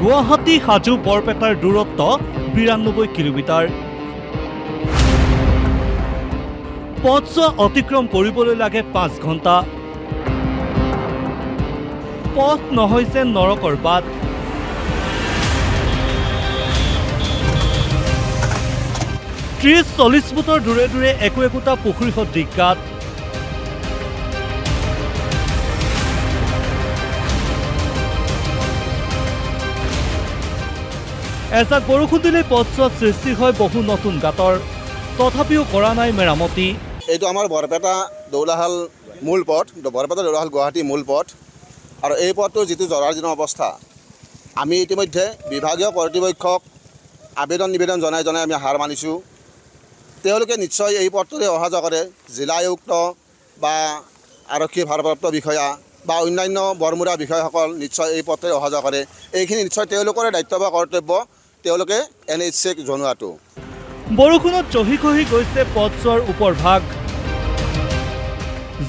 গুৱাহাটী হাজো বৰপেটাৰ দূৰত্ব ৯২ কিলোমিটাৰ। পথছোৱা অতিক্ৰম কৰিবলৈ লাগে ৫ ঘণ্টা। পথ নহয় যেন নৰকৰ বাট। ৩০-৪০ ফুটৰ দূৰে দূৰে একোটা পুখুৰী সদৃশ গাঁত। এজাক বৰষুণ দিলে পথছোৱাত সৃষ্টি হয় বহু নতুন গাঁতৰ, তথাপিও কৰা নাই মেৰামতি। এইটো আমাৰ বৰপেটা দৌলাহাল মূল পথ, বৰপেটা দৌলাহাল গুৱাহাটী মূল পথ। আৰু এই পথটোৰ যিটো জৰাজীৰ্ণ অৱস্থা, আমি ইতিমধ্যে বিভাগীয় কৰ্তৃপক্ষক নিবেদন জনাই আমি হাৰ মানিছোঁ। তেওঁলোকে নিশ্চয় এই পথটোৰে অহা যোৱা কৰে। জিলা আয়ুক্ত বা আৰক্ষী ভাৰপ্ৰাপ্ত বিষয়া বা অন্যান্য বৰমুৰা বিষয়াসকল নিশ্চয় এই পথটোৰে অহা যোৱা কৰে। এইখিনি নিশ্চয় তেওঁলোকৰে দায়িত্ব বা কৰ্তব্য, তেওঁলোকে NHAক জনোৱাটো। বৰষুণত চহি খহি গৈছে পথছোৱাৰ ওপৰভাগ।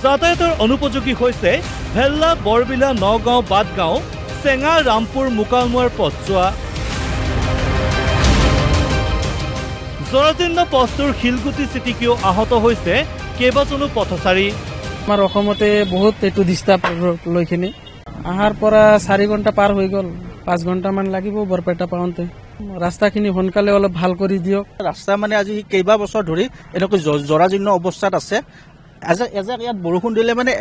যাতায়াতৰ অনুপযোগী হৈছে ভেল্লা, বৰবিলা, নগাঁও, বাটগাঁও, চেঙা, ৰামপুৰ, মোকালমোৱাৰ পথছোৱা। জৰাজীৰ্ণ পথটোৰ শিলগুটি ছিটিকিও আহত হৈছে কেইবাজনো পথচাৰী। আমাৰ অসমতে বহুত এইটো ডিষ্টাৰ্ব লৈখিনি আহাৰ পৰা ৪ ঘণ্টা পাৰ হৈ গ'ল, ৫ ঘণ্টামান লাগিব বৰপেটা পাওঁতে। ৰাস্তাখিনি সোনকালে অলপ ভাল কৰি দিয়ক। ৰাস্তা মানে আজি কেইবা বছৰ ধৰি এনেকৈ জৰাজীৰ্ণ অৱস্থাত আছে। এজাক ইয়াত বৰষুণ দিলে মানে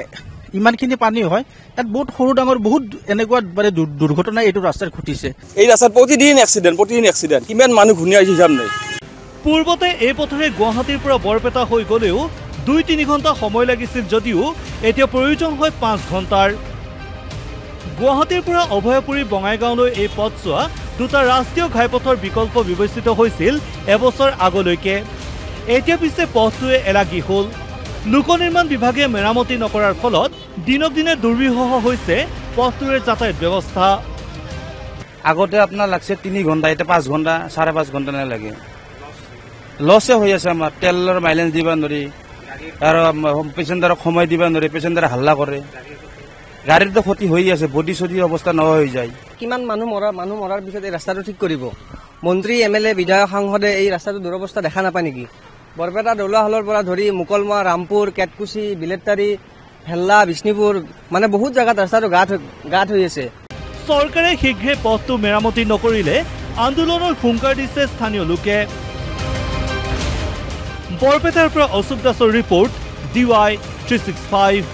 ইমানখিনি পানী হয়। ইয়াত বহুত সৰু ডাঙৰ বহুত এনেকুৱা মানে দুৰ্ঘটনা এইটো ৰাস্তাত ঘটিছে। এই ৰাস্তাত প্ৰতিদিন এক্সিডেণ্ট, কিমান মানুহ ঘূণীয়া হিচাপ নাই। পূৰ্বতে এই পথেৰে গুৱাহাটীৰ পৰা বৰপেটা হৈ গ'লেও ২-৩ ঘণ্টা সময় লাগিছিল যদিও এতিয়া প্ৰয়োজন হয় ৫ ঘণ্টাৰ। গুৱাহাটীৰ পৰা অভয়পুৰী বঙাইগাঁওলৈ এই পথছোৱা দুটা ৰাষ্ট্ৰীয় ঘাইপথৰ বিকল্প বিবেচিত হৈছিল এবছৰ আগলৈকে। এতিয়া পিছে পথটোৱে এলাগী হ'ল। লোক নিৰ্মাণ বিভাগে মেৰামতি নকৰাৰ ফলত দিনক দিনে দুৰ্বিষহ হৈছে পথটোৰে যাতায়াত ব্যৱস্থা। আগতে আপোনাৰ লাগছে ৩ ঘণ্টা, এতিয়া ৫ ঘণ্টা, ৫.৫ ঘণ্টা নালাগে। লছে হৈ আছে আমাৰ, তেলৰ মাইলেজ দিব নোৱাৰি আৰু পেচেঞ্জাৰক সময় দিব নোৱাৰি, পেচেঞ্জাৰে হাল্লা কৰে। গাড়ীতো ক্ষতি হৈ আছে, বডি চডি অৱস্থা নোহোৱা হৈ যায়। কিমান মানুহ মৰাৰ পিছত এই ৰাস্তাটো ঠিক কৰিব? মন্ত্ৰী, MLA, বিধায়ক, সাংসদে এই ৰাস্তাটো দুৰৱস্থা দেখা নাপায় নেকি? বৰপেটা দৌলাহালৰ পৰা ধৰি মোকলমোৱা, ৰামপুৰ, কেটকুচি, বিলেটাৰী, ভেল্লা, বিষ্ণুপুৰ, মানে বহুত জেগাত ৰাস্তাটো গাঁত হৈ আছে। চৰকাৰে শীঘ্ৰে পথটো মেৰামতি নকৰিলে আন্দোলনৰ হুংকাৰ দিছে স্থানীয় লোকে। বৰপেটাৰ পৰা অশোক দাসৰ ৰিপৰ্ট, DY 365।